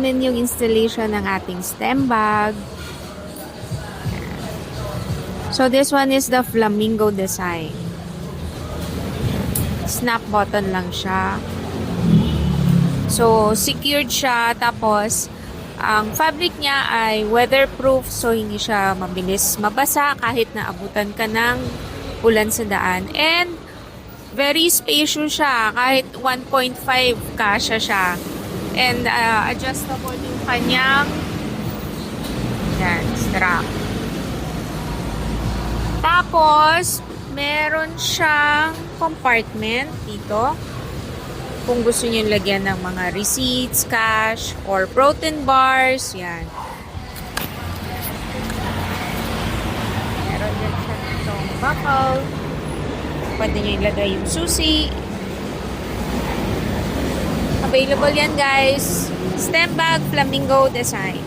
Namin yung installation ng ating stem bag. So this one is the flamingo design. Snap button lang siya. So secured siya, tapos ang fabric niya ay weatherproof, so hindi siya mabilis mabasa kahit naabutan ka ng ulan sa daan. And very spacious siya, kahit 1.5 kasya siya. And adjustable yung kanyang strap. Tapos, meron siyang compartment dito. Kung gusto niyo lagyan ng mga receipts, cash, or protein bars, yan. Meron din siya itong buckle. Pwede niyo ilagay yung susi. Available yan, guys. Stem bag, flamingo design.